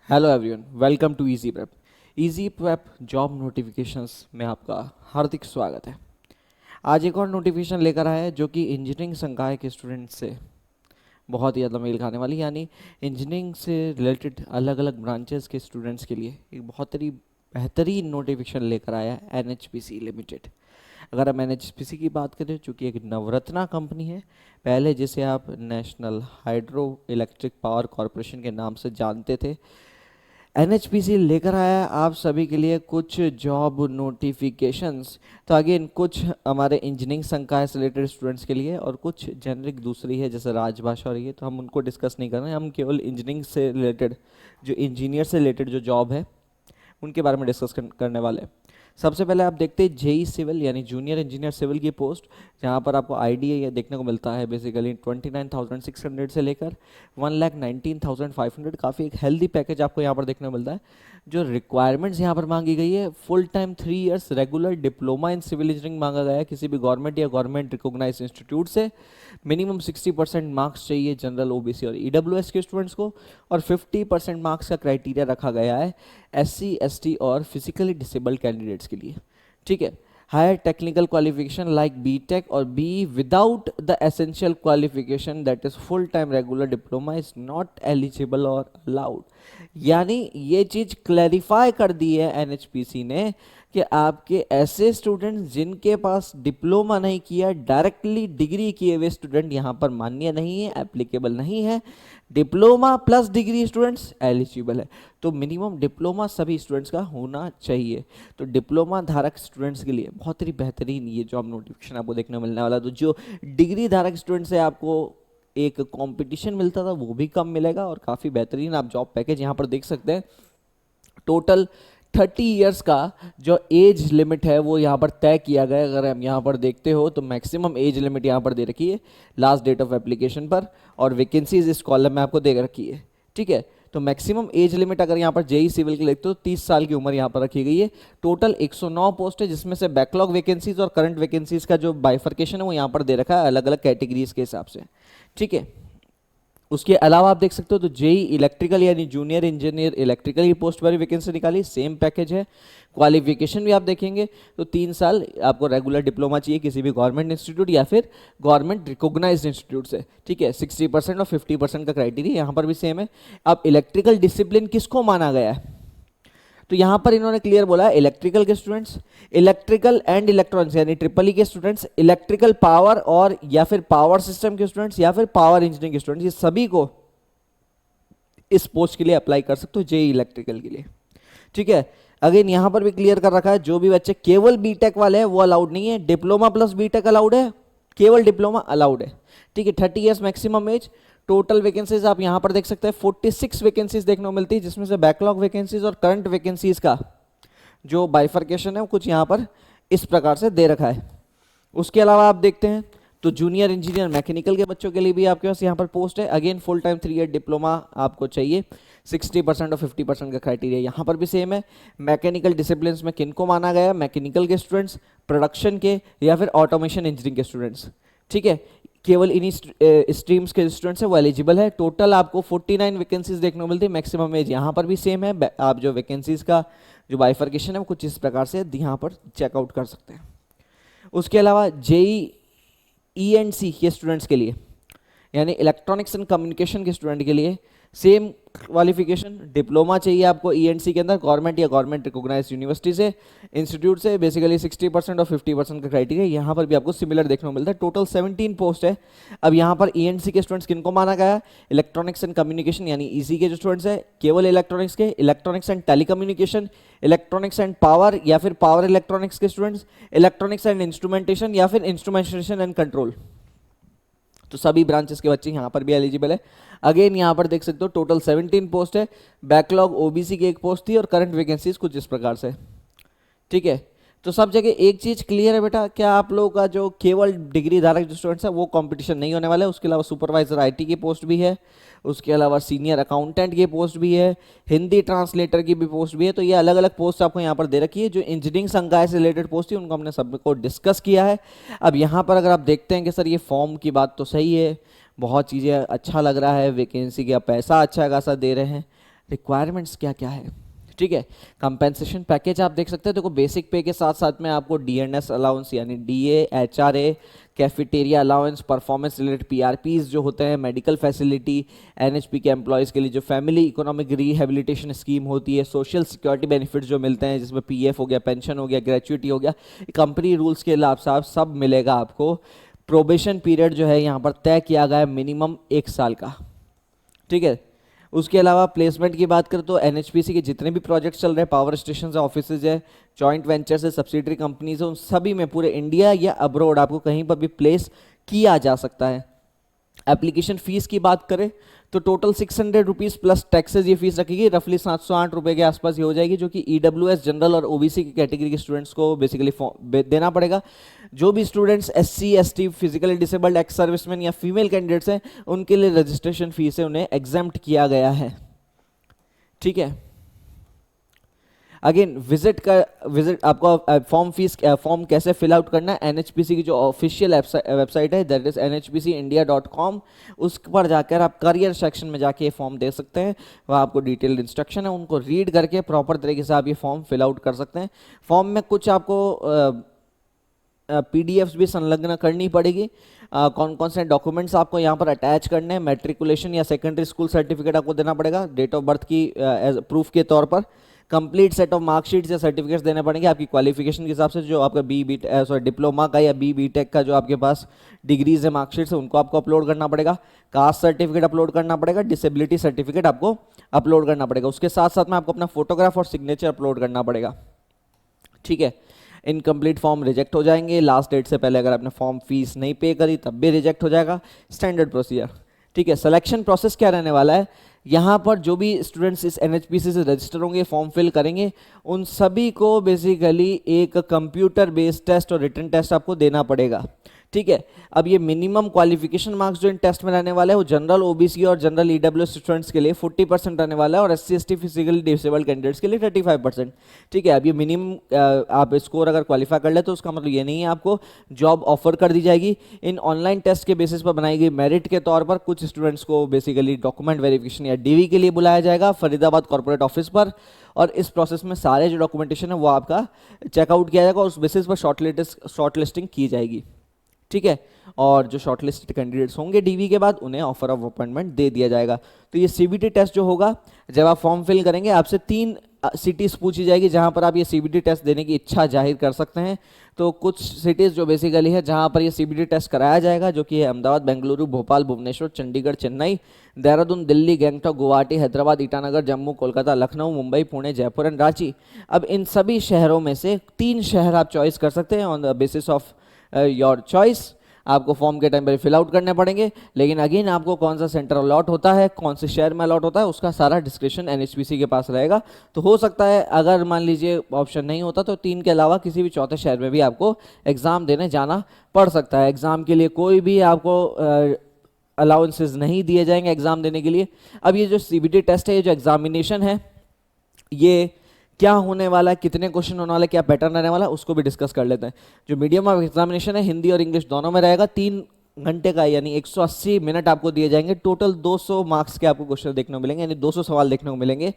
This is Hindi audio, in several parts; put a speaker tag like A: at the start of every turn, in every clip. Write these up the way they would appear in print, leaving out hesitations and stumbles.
A: Hello everyone, welcome to Easy Prep. Easy Prep job notifications में आपका हार्दिक स्वागत है। आज एक और नोटिफिकेशन लेकर आया है जो कि इंजीनियरिंग संकाय के स्टूडेंट्स से बहुत ही ज़्यादा मेल खाने वाली, यानी इंजीनियरिंग से रिलेटेड अलग अलग ब्रांचेस के स्टूडेंट्स के लिए एक बहुत ही बेहतरीन नोटिफिकेशन लेकर आया है एनएचपीसी लिमिटेड। अगर हम एनएचपीसी की बात करें, चूँकि एक नवरत्ना कंपनी है, पहले जिसे आप national hydro electric power corporation के नाम से जानते थे, एनएचपीसी लेकर आया है आप सभी के लिए कुछ जॉब नोटिफिकेशंस। तो अगेन कुछ हमारे इंजीनियरिंग संकाय से रिलेटेड स्टूडेंट्स के लिए और कुछ जेनरिक दूसरी है जैसे राजभाषा, और ये तो हम उनको डिस्कस नहीं कर रहे हैं। हम केवल इंजीनियरिंग से रिलेटेड, जो इंजीनियर से रिलेटेड जो जॉब है उनके बारे में डिस्कस करने वाले हैं। सबसे पहले आप देखते हैं जेई सिविल यानी जूनियर इंजीनियर सिविल की पोस्ट, जहाँ पर आपको आईडीए देखने को मिलता है बेसिकली 29,600 से लेकर 1,19,500। काफ़ी एक हेल्दी पैकेज आपको यहाँ पर देखने को मिलता है। जो रिक्वायरमेंट्स यहाँ पर मांगी गई है, full time 3 years regular diploma in civil engineering मांगा गया है किसी भी गवर्नमेंट या गवर्नमेंट रिकॉग्नाइज इंस्टीट्यूट से। मिनिमम 60% मार्क्स चाहिए जनरल, ओबीसी और ईडब्ल्यूएस के स्टूडेंट्स को, और 50% मार्क्स का क्राइटेरिया रखा गया है एससी, एसटी और फिजिकली डिसेबल्ड कैंडिडेट्स के लिए। ठीक है। Higher technical qualification like BTech और B without the essential qualification that is full time regular diploma is not eligible और अलाउड। यानी ये चीज क्लैरिफाई कर दी है एनएचपीसी ने कि आपके ऐसे स्टूडेंट्स जिनके पास डिप्लोमा नहीं किया, डायरेक्टली डिग्री किए हुए स्टूडेंट यहाँ पर मान्य नहीं है, एप्लीकेबल नहीं है। Diploma plus degree students eligible है। तो मिनिमम डिप्लोमा सभी स्टूडेंट्स का होना चाहिए। तो डिप्लोमा धारक स्टूडेंट्स के लिए बहुत ही बेहतरीन ये जॉब नोटिफिकेशन आपको देखने को मिलने वाला। तो जो डिग्री धारक स्टूडेंट्स है, आपको एक कंपटीशन मिलता था वो भी कम मिलेगा, और काफ़ी बेहतरीन आप जॉब पैकेज यहाँ पर देख सकते हैं। टोटल 30 इयर्स का जो एज लिमिट है वो यहाँ पर तय किया गया है। अगर हम यहाँ पर देखते हो तो मैक्सिमम एज लिमिट यहाँ पर दे रखी है लास्ट डेट ऑफ एप्लीकेशन पर, और वैकेंसीज इस कॉलम में आपको दे रखी है। ठीक है। तो मैक्सिमम एज लिमिट अगर यहाँ पर जेई सिविल के लिखते हो तो 30 साल की उम्र यहाँ पर रखी गई है। टोटल 109 पोस्ट है, जिसमें से बैकलॉग वैकेंसीज और करंट वैकेंसीज का जो बाइफर्केशन है वो यहाँ पर दे रखा है अलग अलग कैटेगरीज के हिसाब से। ठीक है। उसके अलावा आप देख सकते हो तो जेई इलेक्ट्रिकल यानी जूनियर इंजीनियर इलेक्ट्रिकल की पोस्ट पर भी वैकेंसी निकाली, सेम पैकेज है। क्वालिफिकेशन भी आप देखेंगे तो 3 साल आपको रेगुलर डिप्लोमा चाहिए किसी भी गवर्नमेंट इंस्टीट्यूट या फिर गवर्नमेंट रिकॉग्नाइज्ड इंस्टीट्यूट से। ठीक है। 60% और 50% का क्राइटेरिया यहाँ पर भी सेम है। अब इलेक्ट्रिकल डिसिप्लिन किसको माना गया है, तो यहां पर इन्होंने क्लियर बोला है इलेक्ट्रिकल के स्टूडेंट्स, इलेक्ट्रिकल एंड इलेक्ट्रॉनिक्स यानी ट्रिपल ई के स्टूडेंट्स, इलेक्ट्रिकल पावर और या फिर पावर सिस्टम के स्टूडेंट्स या फिर पावर इंजीनियरिंग के स्टूडेंट्स, ये सभी को इस पोस्ट के लिए अप्लाई कर सकते हो जेई इलेक्ट्रिकल के लिए। ठीक है। अगेन यहां पर भी क्लियर कर रखा है जो भी बच्चे केवल बीटेक वाले हैं वो अलाउड नहीं है, डिप्लोमा प्लस बीटेक अलाउड है, केवल डिप्लोमा अलाउड है। ठीक है। 30 years maximum age. Total vacancies आप यहां पर देख सकते हैं 46 वैकेंसीज देखने को मिलती है, जिसमें से बैकलॉग वैकेंसीज और करंट वैकेंसीज का जो बाइफर्केशन है वो कुछ यहां पर इस प्रकार से दे रखा है। उसके अलावा आप देखते हैं तो जूनियर इंजीनियर मैकेनिकल के बच्चों के लिए भी आपके पास यहाँ पर पोस्ट है। Again full time 3 year diploma आपको चाहिए, 60% और 50% का क्राइटेरिया यहाँ पर भी सेम है। मैकेनिकल डिसिप्लिन्स में किनको माना गया है, मैकेनिकल के स्टूडेंट्स, प्रोडक्शन के या फिर ऑटोमेशन इंजीनियरिंग के स्टूडेंट्स। ठीक है। केवल इन्हीं स्ट्रीम्स के स्टूडेंट्स है वो एलिजिबल है। टोटल आपको 49 वैकेंसीज देखने को मिलती है, मैक्सिमम एज यहाँ पर भी सेम है। आप जो वैकेंसीज का जो बाइफर्केशन है वो कुछ इस प्रकार से यहाँ पर चेकआउट कर सकते हैं। उसके अलावा जेई ईएनसी के स्टूडेंट्स के लिए यानी इलेक्ट्रॉनिक्स एंड कम्युनिकेशन के स्टूडेंट के लिए सेम क्वालिफिकेशन, डिप्लोमा चाहिए आपको ईएनसी के अंदर गवर्नमेंट या गवर्नमेंट रिकॉग्नाइज्ड यूनिवर्सिटी से, इंस्टीट्यूट से। बेसिकली 60% और 50% का क्राइटेरिया यहाँ पर भी आपको सिमिलर देखने को मिलता है। टोटल 17 पोस्ट है। अब यहाँ पर ईएनसी के स्टूडेंट्स किनको माना गया, इलेक्ट्रॉनिक्स एंड कम्युनिकेशन यानी ईसी के जो स्टूडेंट्स है केवल इलेक्ट्रॉनिक्स के, electronics and telecommunication, electronics and power या फिर पावर इलेक्ट्रॉनिक्स के स्टूडेंट्स, इलेक्ट्रॉनिक्स एंड इंस्ट्रूमेंटेशन या फिर इंस्ट्रूमेंटेशन एंड कंट्रोल। तो सभी ब्रांचेस के बच्चे यहाँ पर भी एलिजिबल है। अगेन यहाँ पर देख सकते हो टोटल 17 पोस्ट है। बैकलॉग ओबीसी की एक पोस्ट थी और करंट वैकेंसीज कुछ इस प्रकार से। ठीक है। तो सब जगह एक चीज क्लियर है बेटा, क्या आप लोगों का जो केवल डिग्री धारक जो स्टूडेंट्स है वो कंपटीशन नहीं होने वाला है। उसके अलावा सुपरवाइजर आईटी की पोस्ट भी है, उसके अलावा सीनियर अकाउंटेंट की पोस्ट भी है, हिंदी ट्रांसलेटर की भी पोस्ट भी है। तो ये अलग अलग पोस्ट आपको यहाँ पर दे रखी है। जो इंजीनियरिंग संकाय से रिलेटेड पोस्ट थी उनको हमने सबको डिस्कस किया है। अब यहाँ पर अगर आप देखते हैं कि सर ये फॉर्म की बात तो सही है, बहुत चीज़ें अच्छा लग रहा है, वैकेंसी का पैसा अच्छा खासा दे रहे हैं, रिक्वायरमेंट्स क्या क्या है, ठीक है। कंपेंसेशन पैकेज आप देख सकते हैं, देखो बेसिक पे के साथ साथ में आपको डीएनएस अलाउंस यानी DA, HRA, cafeteria allowance, performance related PRPs जो होते हैं, मेडिकल फैसिलिटी, एनएचपी के एम्प्लॉयज़ के लिए जो फैमिली इकोनॉमिक रिहेबिलिटेशन स्कीम होती है, सोशल सिक्योरिटी बेनिफिट्स जो मिलते हैं जिसमें पीएफ हो गया, पेंशन हो गया, ग्रेचुइटी हो गया, कंपनी रूल्स के लाभ साहब सब मिलेगा आपको। प्रोबेशन पीरियड जो है यहाँ पर तय किया गया है मिनिमम 1 साल का, ठीक है। उसके अलावा प्लेसमेंट की बात करें तो एनएचपीसी के जितने भी प्रोजेक्ट्स चल रहे हैं, पावर स्टेशन है, ऑफिसेज है, जॉइंट वेंचर्स है, सब्सिडरी कंपनीज है, उन सभी में पूरे इंडिया या अब्रॉड आपको कहीं पर भी प्लेस किया जा सकता है। एप्लीकेशन फीस की बात करें तो टोटल 600 रुपीज़ प्लस टैक्सेस ये फीस रखेगी, रफली 708 रुपये के आसपास ये हो जाएगी, जो कि ईडब्ल्यूएस, जनरल और ओबीसी की कैटेगरी के स्टूडेंट्स को बेसिकली देना पड़ेगा। जो भी students SC, ST, physically disabled, ex serviceman या फीमेल कैंडिडेट्स हैं, उनके लिए रजिस्ट्रेशन फीस है उन्हें एग्जेम्प्ट किया गया है, ठीक है। अगेन विजिट आपको फॉर्म कैसे फिल आउट करना है, एनएचपीसी की जो ऑफिशियल वेबसाइट है दैट इज nhpcindia.com, उस पर जाकर आप करियर सेक्शन में जाके ये फॉर्म दे सकते हैं। वहाँ आपको डिटेल्ड इंस्ट्रक्शन है, उनको रीड करके प्रॉपर तरीके से आप ये फॉर्म फिल आउट कर सकते हैं। फॉर्म में कुछ आपको पीडीएफ्स भी संलग्न करनी पड़ेगी। कौन कौन से डॉक्यूमेंट्स आपको यहाँ पर अटैच करने हैं, मैट्रिकुलेशन या सेकेंडरी स्कूल सर्टिफिकेट आपको देना पड़ेगा डेट ऑफ बर्थ की एज प्रूफ के तौर पर। कंप्लीट सेट ऑफ मार्कशीट्स या सर्टिफिकेट्स देने पड़ेंगे आपकी क्वालिफिकेशन के हिसाब से, जो आपका डिप्लोमा का या बीटेक का जो आपके पास डिग्रीज है, मार्कशीट्स है, उनको आपको अपलोड करना पड़ेगा। कास्ट सर्टिफिकेट अपलोड करना पड़ेगा, डिसेबिलिटी सर्टिफिकेट आपको अपलोड करना पड़ेगा। उसके साथ साथ में आपको अपना फोटोग्राफ और सिग्नेचर अपलोड करना पड़ेगा, ठीक है। इनकम्प्लीट फॉर्म रिजेक्ट हो जाएंगे, लास्ट डेट से पहले अगर आपने फॉर्म फीस नहीं पे करी तब भी रिजेक्ट हो जाएगा। स्टैंडर्ड प्रोसीजर, ठीक है। सिलेक्शन प्रोसेस क्या रहने वाला है, यहाँ पर जो भी स्टूडेंट्स इस एनएचपीसी से रजिस्टर होंगे, फॉर्म फिल करेंगे, उन सभी को बेसिकली एक कंप्यूटर बेस्ड टेस्ट और रिटन टेस्ट आपको देना पड़ेगा, ठीक है। अब ये मिनिमम क्वालिफिकेशन मार्क्स जो इन टेस्ट में रहने वाले हैं वो जनरल, ओबीसी और जनरल ईडब्ल्यूएस स्टूडेंट्स के लिए 40% रहने वाला है, और SC ST physically disabled candidates के लिए 35%, ठीक है। अब ये मिनिमम आप स्कोर अगर क्वालिफाई कर ले तो उसका मतलब ये नहीं है आपको जॉब ऑफर कर दी जाएगी। इन ऑनलाइन टेस्ट के बेसिस पर बनाई गई मेरिट के तौर पर कुछ स्टूडेंट्स को बेसिकली डॉक्यूमेंट वेरिफिकेशन या डीवी के लिए बुलाया जाएगा फरीदाबाद कॉर्पोरेट ऑफिस पर, और इस प्रोसेस में सारे जो डॉक्यूमेंटेशन है वो आपका चेकआउट किया जाएगा और उस बेसिस पर शॉर्टलिस्टिंग की जाएगी, ठीक है। और जो शॉर्टलिस्टेड कैंडिडेट्स होंगे डीवी के बाद उन्हें ऑफर ऑफ अपॉइंटमेंट दे दिया जाएगा। तो ये सीबीटी टेस्ट जो होगा, जब आप फॉर्म फिल करेंगे आपसे 3 सिटीज़ पूछी जाएगी जहां पर आप ये सीबीटी टेस्ट देने की इच्छा जाहिर कर सकते हैं। तो कुछ सिटीज़ जो बेसिकली है जहां पर ये सीबीटी टेस्ट कराया जाएगा, जो कि है अहमदाबाद, बेंगलुरु, भोपाल, भुवनेश्वर, चंडीगढ़, चेन्नई, देहरादून, दिल्ली, गैंगटॉक, गुवाहाटी, हैदराबाद, ईटानगर, जम्मू, कोलकाता, लखनऊ, मुंबई, पुणे, जयपुर एंड रांची। अब इन सभी शहरों में से 3 शहर आप चॉइस कर सकते हैं on the basis of your choice. आपको फॉर्म के टाइम पर फिल आउट करने पड़ेंगे, लेकिन अगेन आपको कौन सा सेंटर अलॉट होता है, कौन से शहर में अलॉट होता है, उसका सारा डिस्क्रिप्शन एनएचपीसी के पास रहेगा। तो हो सकता है अगर मान लीजिए ऑप्शन नहीं होता तो 3 के अलावा किसी भी चौथे शहर में भी आपको एग्ज़ाम देने जाना पड़ सकता है। एग्ज़ाम के लिए कोई भी आपको अलाउंसेस नहीं दिए जाएंगे एग्ज़ाम देने के लिए। अब ये जो सीबीटी टेस्ट है, ये जो एग्जामिनेशन है, ये क्या होने वाला है, कितने क्वेश्चन होने वाले, क्या पैटर्न रहने वाला है, उसको भी डिस्कस कर लेते हैं। जो मीडियम ऑफ एग्जामिनेशन है हिंदी और इंग्लिश दोनों में रहेगा, 3 घंटे का यानी 180 मिनट आपको दिए जाएंगे। टोटल 200 मार्क्स के आपको क्वेश्चन देखने को मिलेंगे, यानी 200 सवाल देखने को मिलेंगे।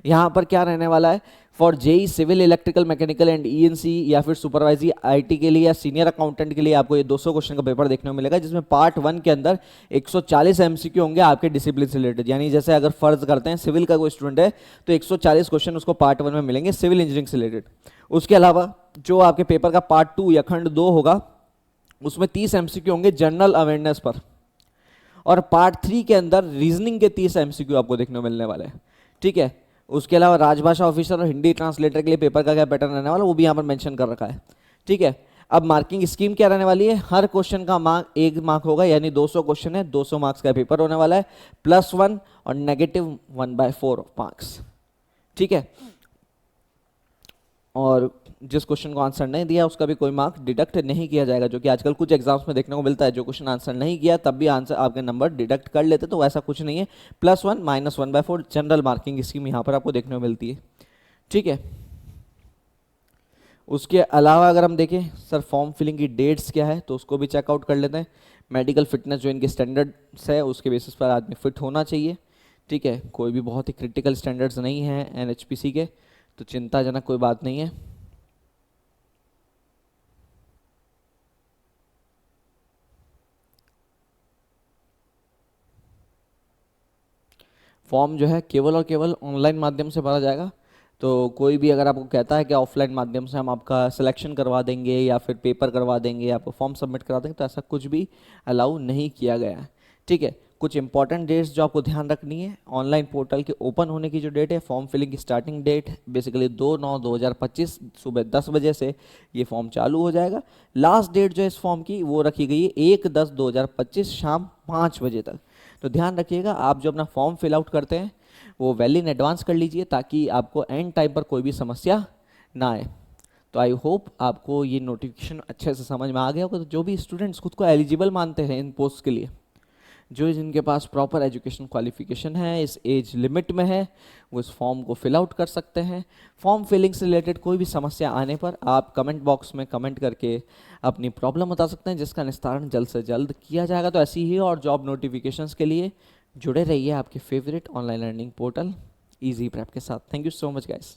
A: यहाँ पर क्या रहने वाला है, for JE civil, electrical, mechanical and ENC या फिर सुपरवाइजरी आईटी के लिए या सीनियर अकाउंटेंट के लिए आपको ये 200 क्वेश्चन का पेपर देखने को मिलेगा, जिसमें पार्ट 1 के अंदर 140 एमसीक्यू होंगे आपके डिसिप्लिन से रिलेटेड। यानी जैसे अगर फर्ज करते हैं सिविल का कोई स्टूडेंट है तो 140 क्वेश्चन उसको पार्ट 1 में मिलेंगे सिविल इंजीनियरिंग से रिलेटेड। उसके अलावा जो आपके पेपर का पार्ट 2 या खंड 2 होगा उसमें 30 एमसीक्यू होंगे जनरल अवेयरनेस पर, और पार्ट 3 के अंदर रीजनिंग के 30 एमसीक्यू आपको देखने को मिलने वाले हैं, ठीक है। उसके अलावा राजभाषा ऑफिसर और हिंदी ट्रांसलेटर के लिए पेपर का क्या पैटर्न रहने वाला वो भी यहाँ पर मेंशन कर रखा है, ठीक है। अब मार्किंग स्कीम क्या रहने वाली है, हर क्वेश्चन का मार्क 1 मार्क होगा, यानी 200 क्वेश्चन है, 200 मार्क्स का पेपर होने वाला है, +1 और -1/4 मार्क्स, ठीक है। और जिस क्वेश्चन को आंसर नहीं दिया उसका भी कोई मार्क डिडक्ट नहीं किया जाएगा, जो कि आजकल कुछ एग्जाम्स में देखने को मिलता है। जो क्वेश्चन आंसर नहीं किया तब भी आंसर आपके नंबर डिडक्ट कर लेते, तो वैसा कुछ नहीं है। +1 -1/4 जनरल मार्किंग स्कीम यहाँ पर आपको देखने को मिलती है, ठीक है। उसके अलावा अगर हम देखें सर फॉर्म फिलिंग की डेट्स क्या है, तो उसको भी चेकआउट कर लेते हैं। मेडिकल फिटनेस जो इनके स्टैंडर्ड्स है उसके बेसिस पर आदमी फिट होना चाहिए, ठीक है, कोई भी बहुत ही क्रिटिकल स्टैंडर्ड्स नहीं हैं एनएचपीसी के, तो चिंताजनक कोई बात नहीं है। फॉर्म जो है केवल और केवल ऑनलाइन माध्यम से भरा जाएगा। तो कोई भी अगर आपको कहता है कि ऑफलाइन माध्यम से हम आपका सिलेक्शन करवा देंगे या फिर पेपर करवा देंगे, आपको फॉर्म सबमिट करा देंगे, तो ऐसा कुछ भी अलाउ नहीं किया गया है। ठीक है, कुछ इंपॉर्टेंट डेट्स जो आपको ध्यान रखनी है, ऑनलाइन पोर्टल के ओपन होने की जो डेट है, फॉर्म फिलिंग की स्टार्टिंग डेट बेसिकली 2/9/2025 सुबह 10 बजे से ये फॉर्म चालू हो जाएगा। लास्ट डेट जो है इस फॉर्म की वो रखी गई है 1/10/2025 शाम 5 बजे तक। तो ध्यान रखिएगा, आप जो अपना फॉर्म फिल आउट करते हैं वो वेल इन एडवांस कर लीजिए, ताकि आपको एंड टाइम पर कोई भी समस्या ना आए। तो आई होप आपको ये नोटिफिकेशन अच्छे से समझ में आ गया होगा। तो जो भी स्टूडेंट्स खुद को एलिजिबल मानते हैं इन पोस्ट के लिए, जो जिनके पास प्रॉपर एजुकेशन क्वालिफिकेशन है, इस एज लिमिट में है, वो इस फॉर्म को फिल आउट कर सकते हैं। फॉर्म फिलिंग से रिलेटेड कोई भी समस्या आने पर आप कमेंट बॉक्स में कमेंट करके अपनी प्रॉब्लम बता सकते हैं, जिसका निस्तारण जल्द से जल्द किया जाएगा। तो ऐसी ही और जॉब नोटिफिकेशंस के लिए जुड़े रहिए आपके favourite online learning portal easy prep के साथ। Thank you so much guys.